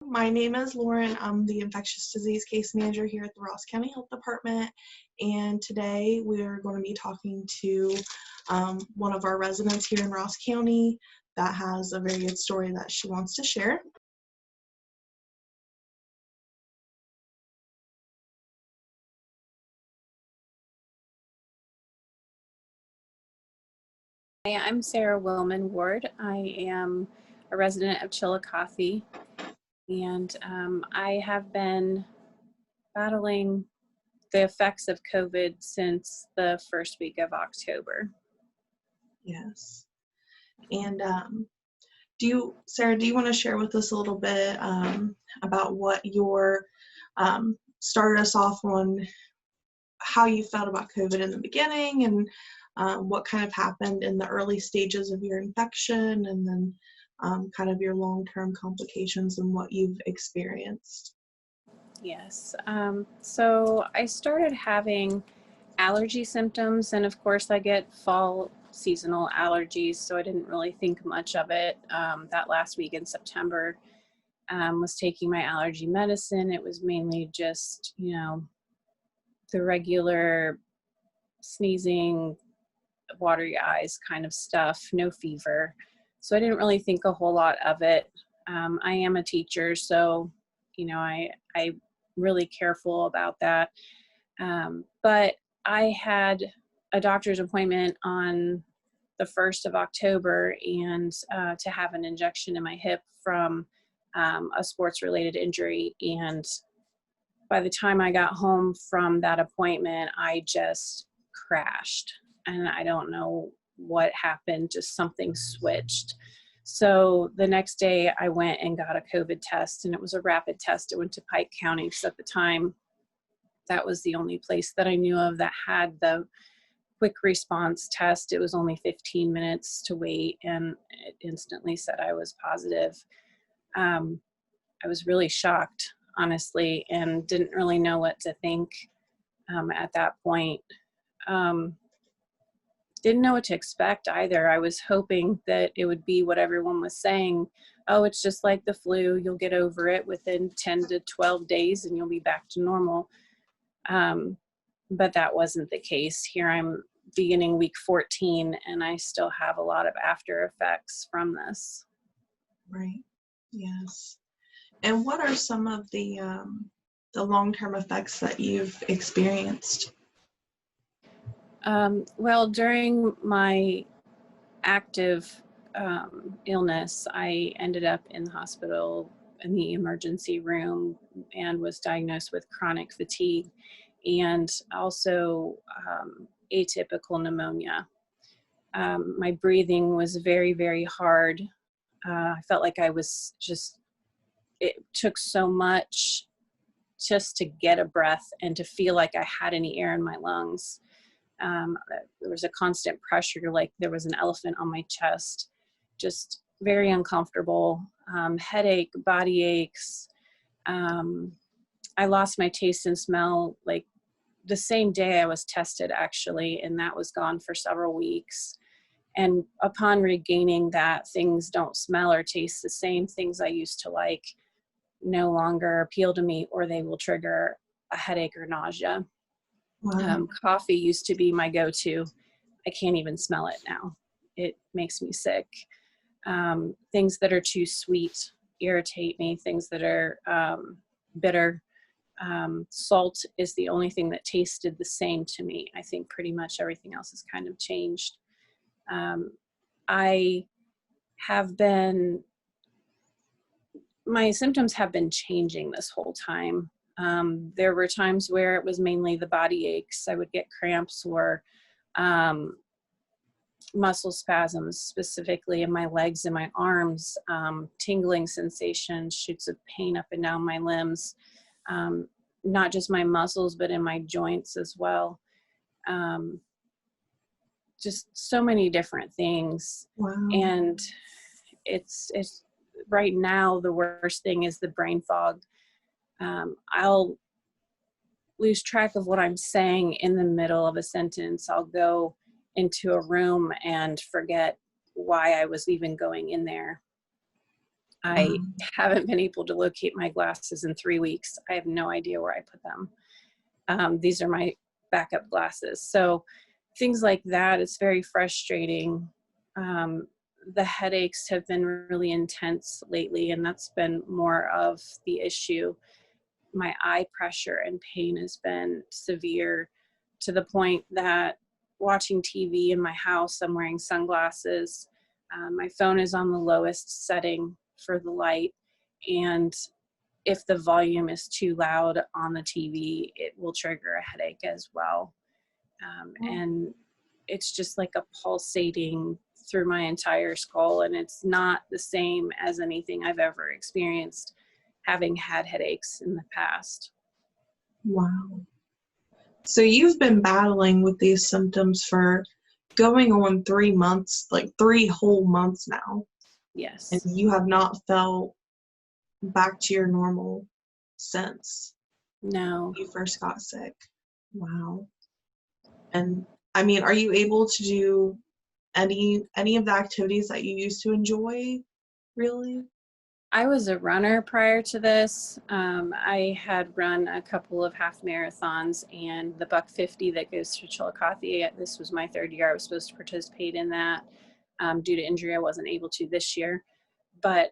My name is Lauren. I'm the infectious disease case manager here at the Ross County Health Department, and today we're going to be talking to one of our residents here in Ross County that has a very good story that she wants to share. Hi, I'm Sarah Willmann Ward. I am a resident of Chillicothe, and I have been battling the effects of COVID since the first week of October. Yes. And Sarah, do you want to share with us a little bit about what your started us off on how you felt about COVID in the beginning and what kind of happened in the early stages of your infection, and then kind of your long-term complications and what you've experienced? Yes. So I started having allergy symptoms, and of course I get fall seasonal allergies, so I didn't really think much of it. That last week in September, was taking my allergy medicine. It was mainly just, the regular sneezing, watery eyes kind of stuff, no fever. So I didn't really think a whole lot of it. I am a teacher, so, I really careful about that. But I had a doctor's appointment on the 1st of October and to have an injection in my hip from a sports-related injury. And by the time I got home from that appointment, I just crashed. And I don't know what happened, just something switched. So the next day I went and got a COVID test, and it was a rapid test. It went to Pike County, because at the time that was the only place that I knew of that had the quick response test. It was only 15 minutes to wait, and it instantly said I was positive. I was really shocked, honestly, and didn't really know what to think at that point. Didn't know what to expect either. I was hoping that it would be what everyone was saying. Oh, it's just like the flu. You'll get over it within 10 to 12 days and you'll be back to normal. But that wasn't the case. Here I'm beginning week 14 and I still have a lot of after effects from this. Right. Yes. And what are some of the long-term effects that you've experienced? Well, during my active illness, I ended up in the hospital in the emergency room and was diagnosed with chronic fatigue and also atypical pneumonia. My breathing was very, very hard. I felt like I was it took so much just to get a breath and to feel like I had any air in my lungs. There was a constant pressure, like there was an elephant on my chest, just very uncomfortable, headache, body aches. I lost my taste and smell like the same day I was tested, actually, and that was gone for several weeks. And upon regaining that, things don't smell or taste the same. Things I used to like no longer appeal to me, or they will trigger a headache or nausea. Wow. Coffee used to be my go-to. I can't even smell it now. It makes me sick. Things that are too sweet irritate me. Things that are bitter. Salt is the only thing that tasted the same to me. I think pretty much everything else has kind of changed. My symptoms have been changing this whole time. There were times where it was mainly the body aches. I would get cramps or muscle spasms, specifically in my legs and my arms, tingling sensations, shoots of pain up and down my limbs, not just my muscles, but in my joints as well. Just so many different things. Wow. And it's right now, the worst thing is the brain fog. I'll lose track of what I'm saying in the middle of a sentence. I'll go into a room and forget why I was even going in there. I haven't been able to locate my glasses in 3 weeks. I have no idea where I put them. These are my backup glasses. So things like that, it's very frustrating. The headaches have been really intense lately, and that's been more of the issue. My eye pressure and pain has been severe to the point that watching TV in my house, I'm wearing sunglasses. My phone is on the lowest setting for the light, and if the volume is too loud on the TV, it will trigger a headache as well. And it's just like a pulsating through my entire skull, and it's not the same as anything I've ever experienced having had headaches in the past. Wow. So you've been battling with these symptoms for going on 3 months, like 3 whole months now, and Yes. you have not felt back to your normal since No. you first got sick. Wow. And I mean, are you able to do any of the activities that you used to enjoy, really? I was a runner prior to this. I had run a couple of half marathons and the Buck 50 that goes to Chillicothe. This was my 3rd year. I was supposed to participate in that. Due to injury, I wasn't able to this year. But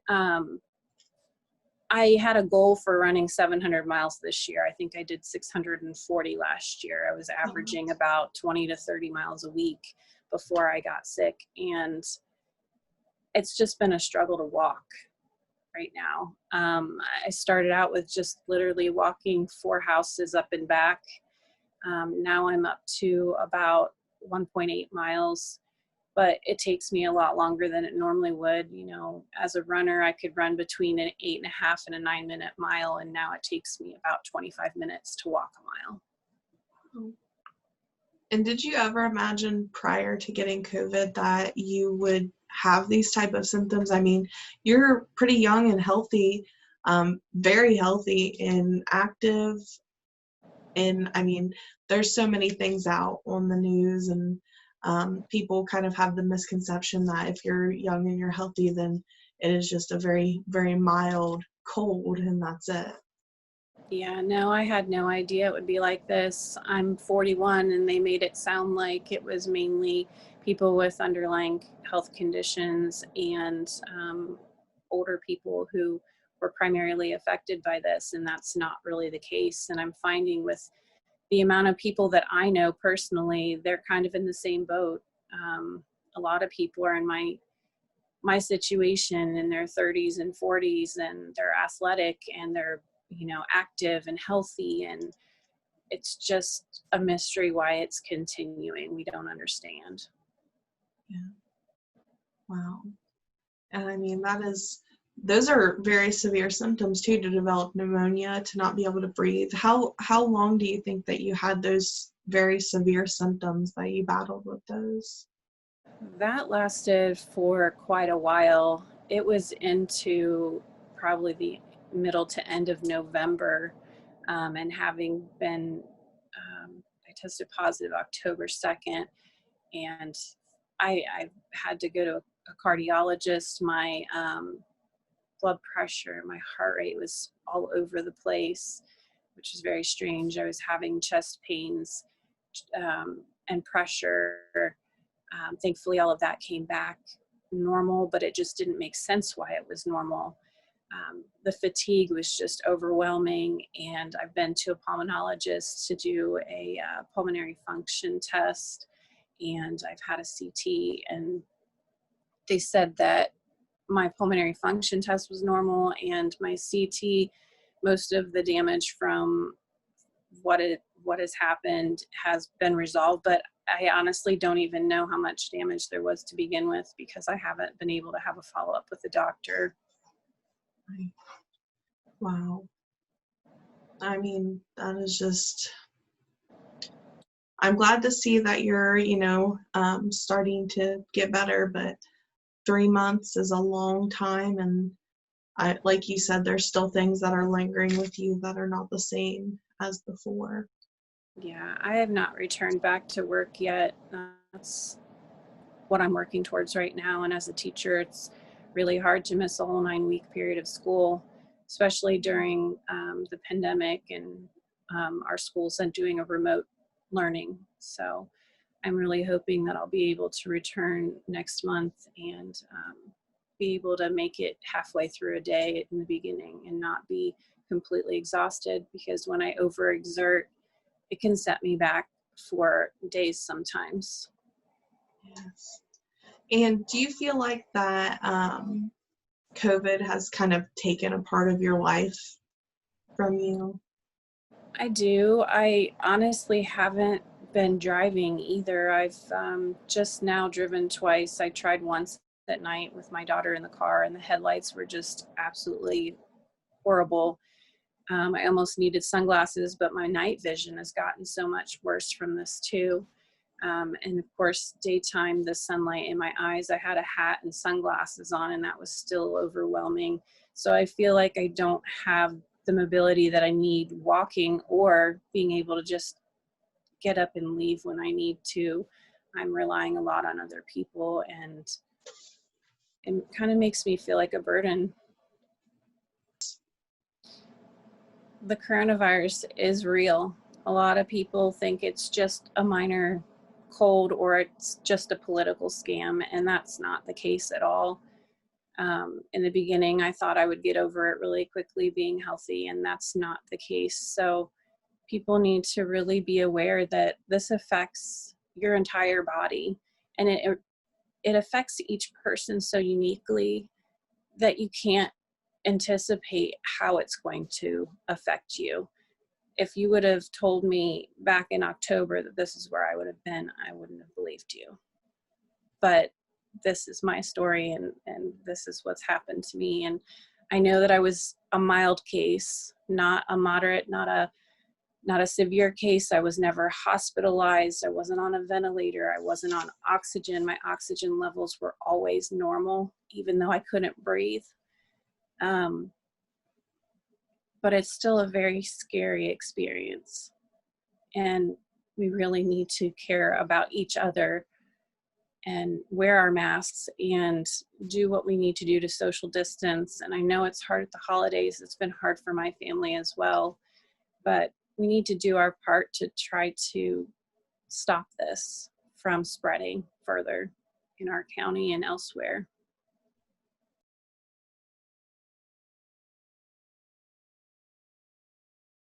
I had a goal for running 700 miles this year. I think I did 640 last year. I was averaging about 20 to 30 miles a week before I got sick. And it's just been a struggle to walk right now. I started out with just literally walking 4 houses up and back. Now I'm up to about 1.8 miles, but it takes me a lot longer than it normally would. You know, as a runner, I could run between an 8.5 and a 9-minute mile, and now it takes me about 25 minutes to walk a mile. And did you ever imagine prior to getting COVID that you would have these type of symptoms? I mean, you're pretty young and healthy, very healthy and active. And I mean, there's so many things out on the news, and people kind of have the misconception that if you're young and you're healthy, then it is just a very, very mild cold, and that's it. Yeah, no, I had no idea it would be like this. I'm 41, and they made it sound like it was mainly people with underlying health conditions and older people who were primarily affected by this, and that's not really the case. And I'm finding with the amount of people that I know personally, they're kind of in the same boat. A lot of people are in my situation in their 30s and 40s, and they're athletic and they're, you know, active and healthy, and it's just a mystery why it's continuing. We don't understand. Yeah. Wow. And I mean, those are very severe symptoms too, to develop pneumonia, to not be able to breathe. How long do you think that you had those very severe symptoms, that you battled with those? That lasted for quite a while. It was into probably the middle to end of November, and having been, I tested positive October 2nd, and I had to go to a cardiologist. My blood pressure, my heart rate was all over the place, which is very strange. I was having chest pains and pressure. Thankfully, all of that came back normal, but it just didn't make sense why it was normal. The fatigue was just overwhelming, and I've been to a pulmonologist to do a pulmonary function test, and I've had a CT, and they said that my pulmonary function test was normal, and my CT, most of the damage from what has happened has been resolved, but I honestly don't even know how much damage there was to begin with, because I haven't been able to have a follow-up with the doctor. Wow. I mean, that is just, I'm glad to see that you're, starting to get better, but 3 months is a long time, and like you said, there's still things that are lingering with you that are not the same as before. Yeah, I have not returned back to work yet. That's what I'm working towards right now. And as a teacher, it's really hard to miss a whole 9-week period of school, especially during the pandemic and our schools and doing a remote learning. So I'm really hoping that I'll be able to return next month and be able to make it halfway through a day in the beginning and not be completely exhausted, because when I overexert, it can set me back for days sometimes. Yes. And do you feel like that COVID has kind of taken a part of your life from you? I do. I honestly haven't been driving either. I've just now driven twice. I tried once at night with my daughter in the car, and the headlights were just absolutely horrible. I almost needed sunglasses, but my night vision has gotten so much worse from this too. And of course, daytime, the sunlight in my eyes, I had a hat and sunglasses on, and that was still overwhelming. So I feel like I don't have the mobility that I need walking or being able to just get up and leave when I need to. I'm relying a lot on other people, and it kind of makes me feel like a burden. The coronavirus is real. A lot of people think it's just a minor cold or it's just a political scam, and that's not the case at all. In the beginning, I thought I would get over it really quickly being healthy, and that's not the case. So people need to really be aware that this affects your entire body, and it affects each person so uniquely that you can't anticipate how it's going to affect you. If you would have told me back in October that this is where I would have been, I wouldn't have believed you. But this is my story, and this is what's happened to me. And I know that I was a mild case, not a moderate, not a severe case. I was never hospitalized. I wasn't on a ventilator. I wasn't on oxygen. My oxygen levels were always normal, even though I couldn't breathe. But it's still a very scary experience. And we really need to care about each other and wear our masks and do what we need to do to social distance. And I know it's hard at the holidays. It's been hard for my family as well. But we need to do our part to try to stop this from spreading further in our county and elsewhere.